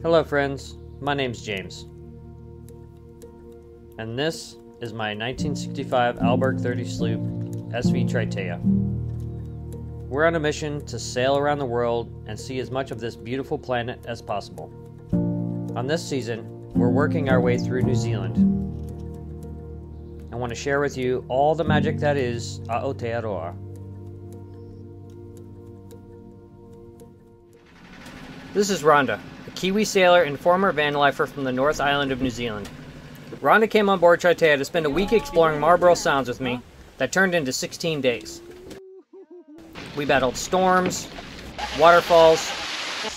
Hello friends, my name's James. And this is my 1965 Alberg 30 sloop SV Tritea. We're on a mission to sail around the world and see as much of this beautiful planet as possible. On this season, we're working our way through New Zealand. I want to share with you all the magic that is Aotearoa. This is Rhonda, a Kiwi sailor and former van lifer from the North Island of New Zealand. Rhonda came on board Tritea to spend a week exploring Marlborough Sounds with me that turned into 16 days. We battled storms, waterfalls,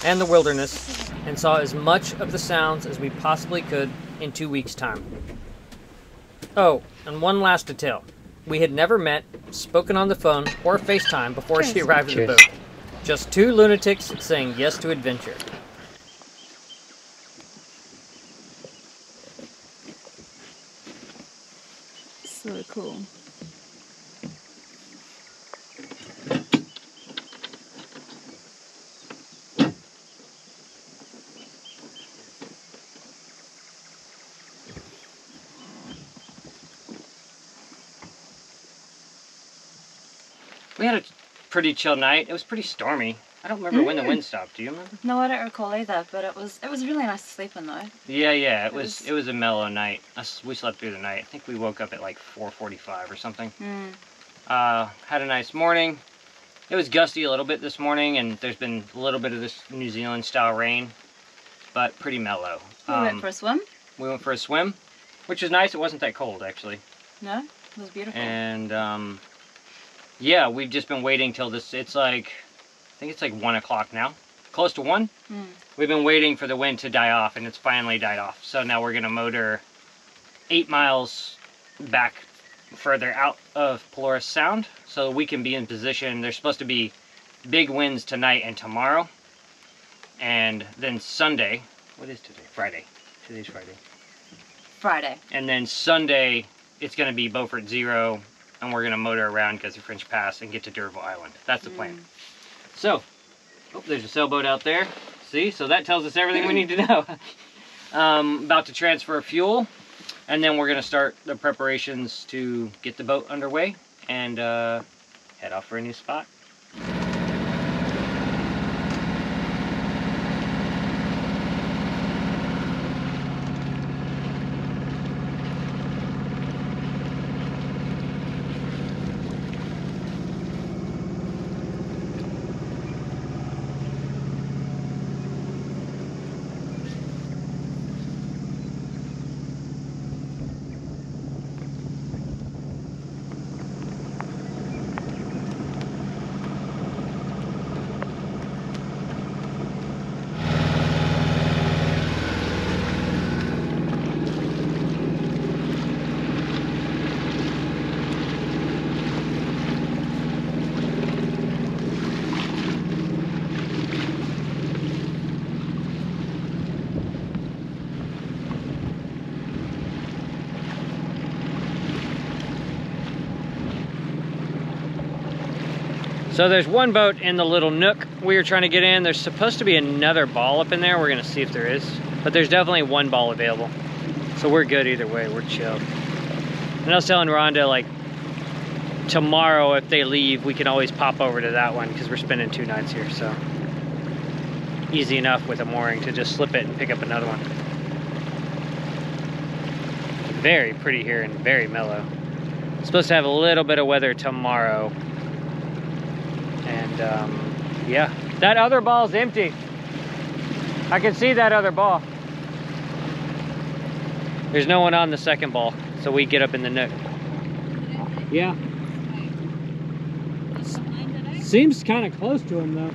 and the wilderness, and saw as much of the sounds as we possibly could in 2 weeks' time. Oh, and one last detail. We had never met, spoken on the phone, or FaceTime before she arrived at the boat. Just two lunatics saying yes to adventure. So cool. We had a pretty chill night. It was pretty stormy. I don't remember when the wind stopped. Do you remember? No, I don't recall either, but it was really nice to sleep in though. Yeah. It was a mellow night. We slept through the night. I think we woke up at like 4:45 or something. Had a nice morning. It was gusty a little bit this morning, and there's been a little bit of this New Zealand style rain, but pretty mellow. We went for a swim. We went for a swim, which was nice. It wasn't that cold actually. No, it was beautiful. And yeah, we've just been waiting till this. It's like, I think it's like 1 o'clock now, close to 1. We've been waiting for the wind to die off, and it's finally died off. So now we're gonna motor 8 miles back further out of Pelorus Sound so we can be in position. There's supposed to be big winds tonight and tomorrow, and then Sunday. What is today? Friday. Today's Friday. Friday. And then Sunday, it's gonna be Beaufort 0. And we're going to motor around Guthrie French Pass and get to D'Urville Island. That's the plan. So, oh, there's a sailboat out there. See? So that tells us everything we need to know. About to transfer fuel. And then we're going to start the preparations to get the boat underway and head off for a new spot. So there's one boat in the little nook we were trying to get in. There's supposed to be another ball up in there. We're gonna see if there is. But there's definitely one ball available. So we're good either way, we're chilled. And I was telling Rhonda, like, tomorrow if they leave, we can always pop over to that one because we're spending 2 nights here, so. Easy enough with a mooring to just slip it and pick up another one. Very pretty here and very mellow. It's supposed to have a little bit of weather tomorrow. And yeah, that other ball's empty. I can see that other ball. There's no one on the second ball, so we get up in the nook. Yeah. Seems kind of close to him though.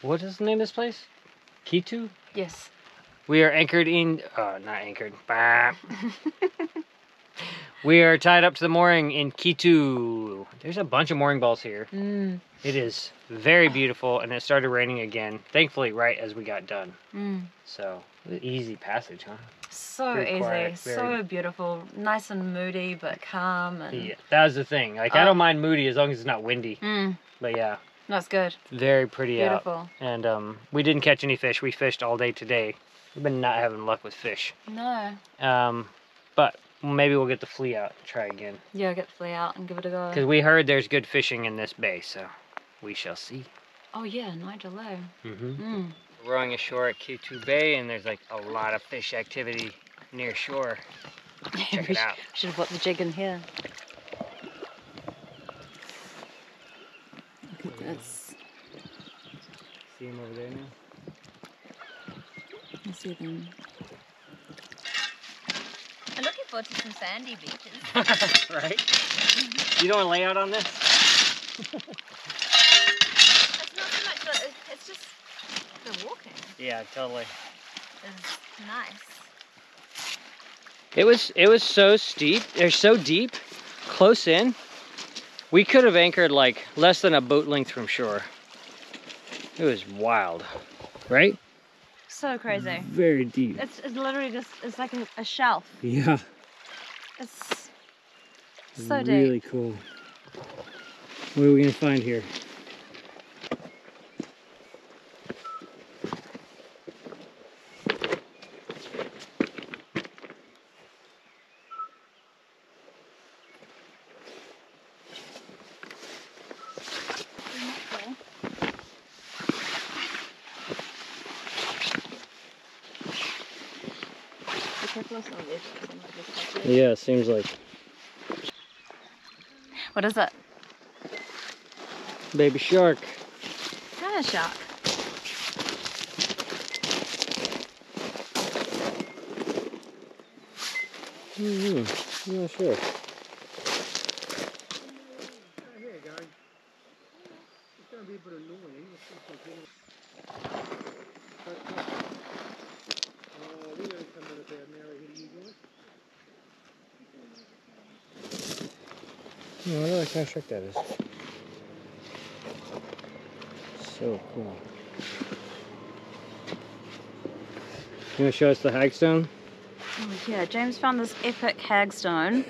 What is the name of this place? Ketu? Yes. We are anchored in, not anchored. We are tied up to the mooring in Ketu. There's a bunch of mooring balls here. It is very beautiful, and it started raining again. Thankfully, right as we got done. So Easy passage, huh? So Very easy, quiet, so beautiful, nice and moody but calm. And Yeah, that was the thing. Like, I don't mind moody as long as it's not windy. But yeah, that's good. very pretty Beautiful. out. And we didn't catch any fish. We fished all day today. We've been not having luck with fish. No. But maybe we'll get the flea out and try again. Yeah, get the flea out and give it a go. Because we heard there's good fishing in this bay, so we shall see. Oh yeah, Nigel Low. We're rowing ashore at Ketu Bay, and there's like a lot of fish activity near shore. Check it out. Should have put the jig in here. Look at this. See them over there now? I see them. I'm looking forward to some sandy beaches. Right? You don't want to lay out on this? It's not so much that it's just the walking Yeah, totally. is nice. It was so steep. They're so deep, close in. We could have anchored like less than a boat length from shore. It was wild, right? So crazy. Very deep. It's literally just, it's like a shelf. Yeah. It's so deep. Really cool. What are we gonna find here? Yeah, it seems like. What is it? Baby shark. Kind of shark. I'm not sure. I wonder what kind of shark that is. So cool. You want to show us the hagstone? Oh, yeah, James found this epic hagstone.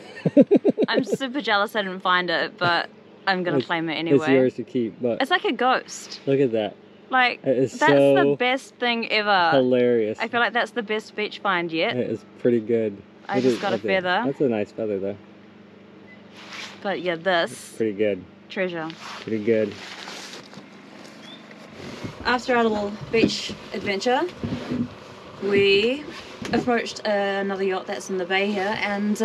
I'm super jealous I didn't find it, but I'm gonna claim it anyway. It's yours to keep, but it's like a ghost. look at that. Like, It is that's so the best thing ever. hilarious. I feel like that's the best beach find yet. It is pretty good. I just got a feather. That's a nice feather though. But yeah, this Pretty good. treasure. Pretty good. After our little beach adventure, we approached another yacht that's in the bay here, and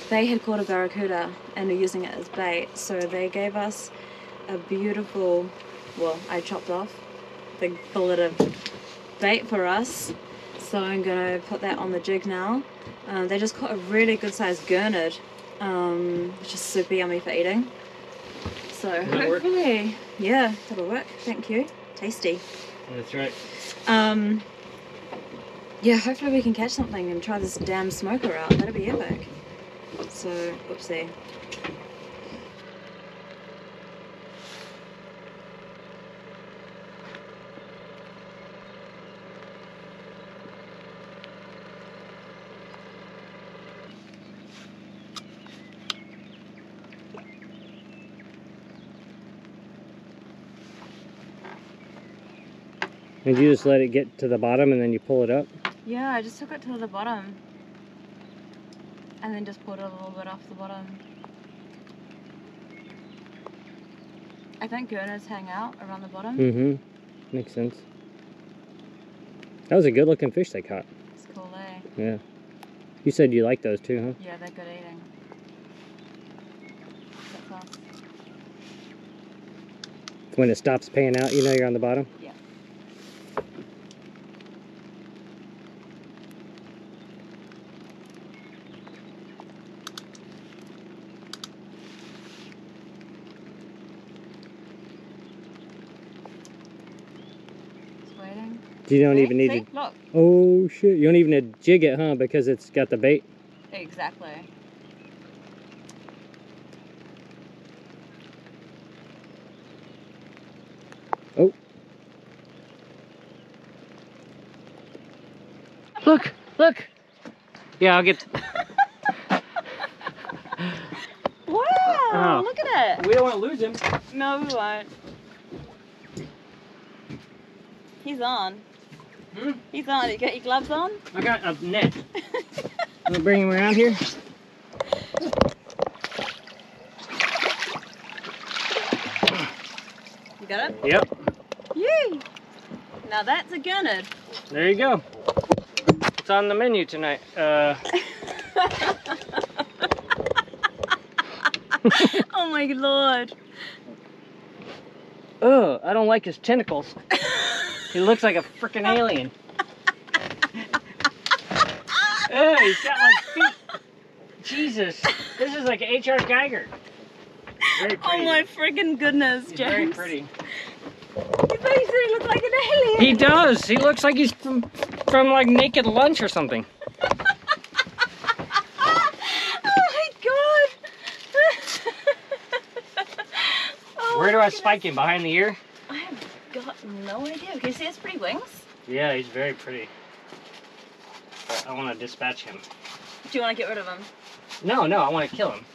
they had caught a barracuda and are using it as bait. So they gave us a beautiful, well, I chopped off big fillet of bait for us. So I'm gonna put that on the jig now. They just caught a really good sized Gurnard, which is super yummy for eating. So hopefully, yeah, that'll work. Thank you. Tasty. That's right. Yeah, hopefully we can catch something and try this damn smoker out. That'd be epic. So, oopsie. And you just let it get to the bottom and then you pull it up? Yeah, I just took it to the bottom. And then just pulled it a little bit off the bottom. I think Gurnards hang out around the bottom. Mm-hmm. Makes sense. That was a good looking fish they caught. It's cool, eh? Yeah. You said you like those too, huh? Yeah, they're good eating. That's us. When it stops paying out, you know you're on the bottom? Yeah. You don't even need to. Look. Oh shit! You don't even need to jig it, huh? Because it's got the bait. Exactly. Oh. Look, look. Yeah, I'll get. Wow, look at it. We don't want to lose him. No, we won't. He's on. Hmm? He's on. You got your gloves on? I got a net. I'm gonna bring him around here. You got it? Yep. Yay! Now that's a Gurnard. There you go. It's on the menu tonight. Oh my lord. Oh, I don't like his tentacles. He looks like a freaking alien. Oh, he's got like feet. Jesus, this is like H.R. Geiger. Very pretty. Oh my freaking goodness, He's James. very pretty. You basically look like an alien. He does. He looks like he's from like Naked Lunch or something. Where do I spike him? Behind the ear? I have got no idea. Can you see his pretty wings? Yeah, he's very pretty. But I want to dispatch him. Do you want to get rid of him? No, I want to kill him.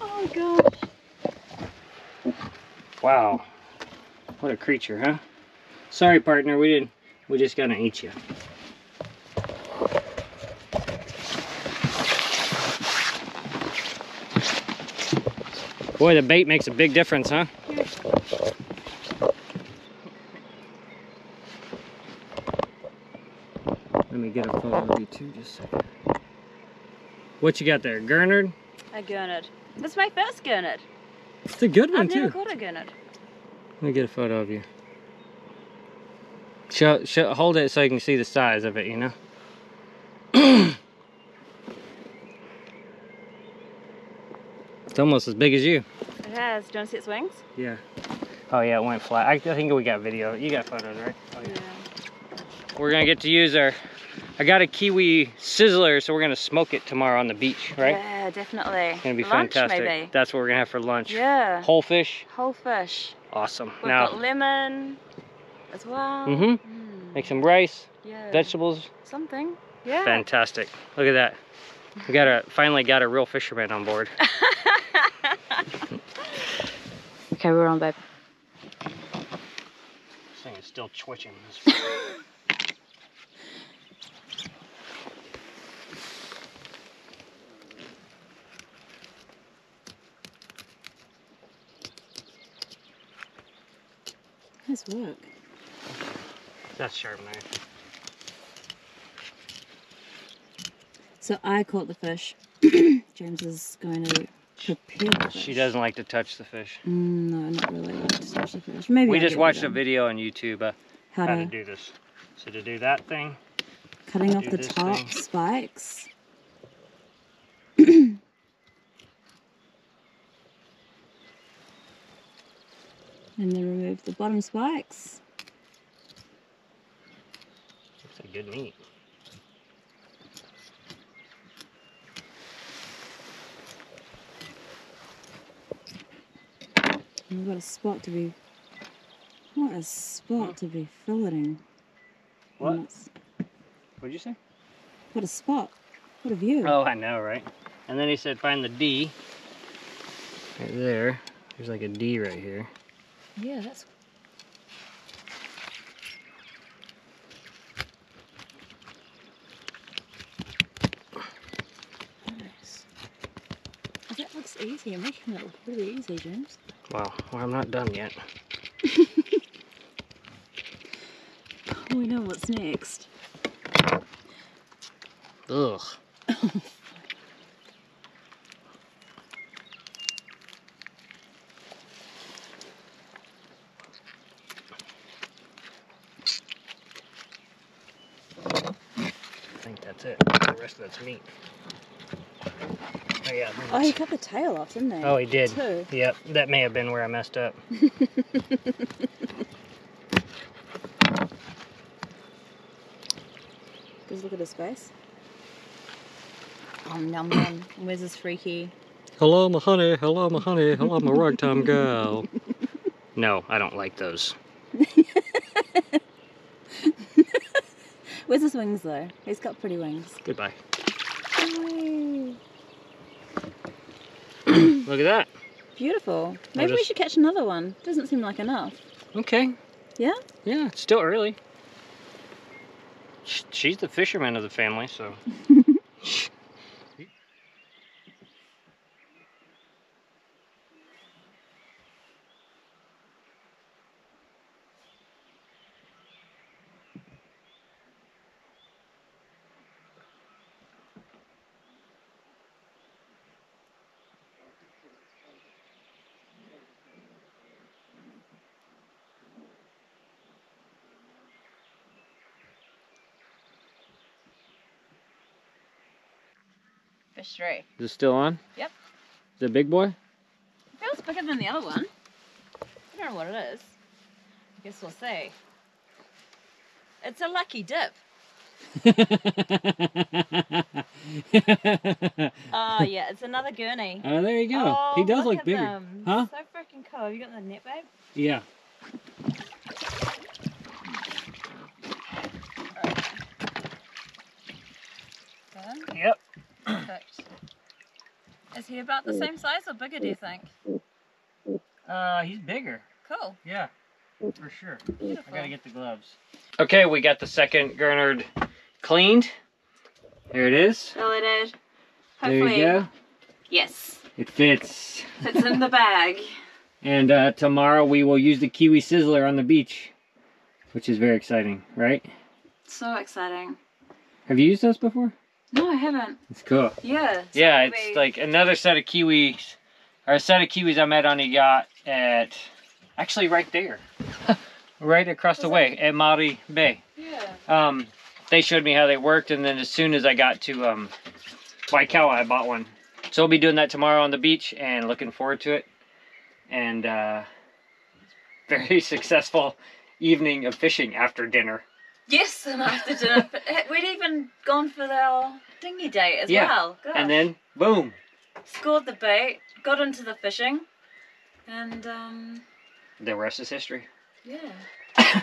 Oh gosh. Wow. What a creature, huh? Sorry, partner, we just gonna eat you. Boy, the bait makes a big difference, huh? Yeah. Let me get a photo of you too, just a second. What you got there, Gurnard? A Gurnard. This is my first Gurnard. It's a good one I've never too. caught a Gurnard. Let me get a photo of you. Hold it so you can see the size of it, you know? It's almost as big as you. It has. Do you want to see its wings? Yeah. Oh yeah, it went flat. I think we got video. You got photos, right? Oh, yeah. We're gonna get to use I got a kiwi sizzler, so we're gonna smoke it tomorrow on the beach, right? Yeah, definitely. It's gonna be Lunch, fantastic. maybe. That's what we're gonna have for lunch. Yeah. Whole fish. Whole fish. Awesome. We've Now, got lemon as well. make some rice, Yeah. vegetables. Something. Yeah. Fantastic. Look at that. We finally got a real fisherman on board. Okay, we're on, babe. This thing is still twitching. Nice work. That's sharp knife. So I caught the fish. James is going to prepare the fish. She doesn't like to touch the fish. No, not really. I like to touch the fish. Maybe We I'll just get watched rid a of them. video on YouTube How how to to do this. So to do that thing, cutting off do the this top thing. spikes. And then remove the bottom spikes. looks like good meat. And we've got a spot to be. What a spot to be filleting. What? And it's- What'd you say? What a spot. What a view. Oh, I know, right? And then he said find the D. Right there. There's like a D right here. Yeah, that's. Nice. Oh, that looks easy. You're making that look really easy, James. Well, I'm not done yet. We know what's next. Ugh. I think that's it. The rest of that's meat. Oh yeah. Oh, he cut the tail off, didn't he? Oh, he did. Too. Yep, that may have been where I messed up. Just look at his face. Oh, num num. Where's his freaky? Hello, my honey. Hello, my honey. Hello, my ragtime gal. No, I don't like those. Where's his wings though? He's got pretty wings. Goodbye. Yay. Look at that. Beautiful. Maybe we should catch another one. Doesn't seem like enough. Okay. Yeah? Yeah, it's still early. She's the fisherman of the family, so. Fish 3. Is it still on? Yep. Is it a big boy? It feels bigger than the other one. I don't know what it is. I guess we'll see. It's a lucky dip. Oh yeah, it's another gurney. Oh, there you go. Oh, He does look look at bigger. them. Huh? So freaking cool. You got the net, babe? Yeah. Yep. Perfect. Is he about the same size or bigger, do you think? He's bigger. Cool. Yeah, for sure. Beautiful. I gotta get the gloves. Okay, we got the second Gurnard cleaned. There it is. Deleted. There Hopefully. you go. Yes. It fits. It's in the bag. And tomorrow we will use the Kiwi Sizzler on the beach, which is very exciting, right? So exciting. Have you used those before? No, I haven't. It's cool. Yeah. Yeah, it's like another set of kiwis, or a set of kiwis I met on a yacht at, actually right there, right across the way at Marlborough Bay. Yeah. They showed me how they worked, and then as soon as I got to Waikawa, I bought one. So we'll be doing that tomorrow on the beach, and looking forward to it. And very successful evening of fishing after dinner. Yes, and after dinner. We'd even gone for our dinghy date as well. Gosh. And then, boom. Scored the bait, got into the fishing, and The rest is history. yeah.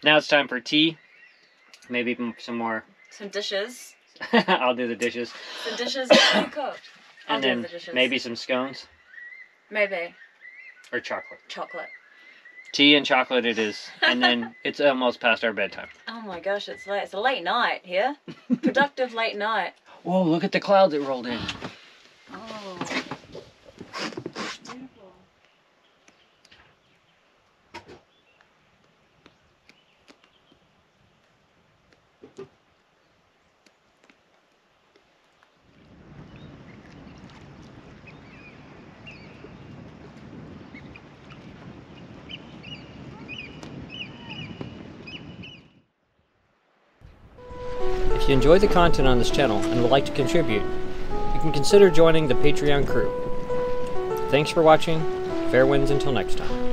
Now it's time for tea. Maybe some more. Some dishes. I'll do the dishes. Some dishes and cooked. I'll And do then the dishes. maybe some scones. Maybe. Or chocolate. Chocolate. Tea and chocolate it is. And then it's almost past our bedtime. Oh my gosh, it's late. It's a late night here. Productive late night. Whoa, look at the clouds that rolled in. Oh. Beautiful. If you enjoy the content on this channel and would like to contribute, you can consider joining the Patreon crew. Thanks for watching. Fair winds until next time.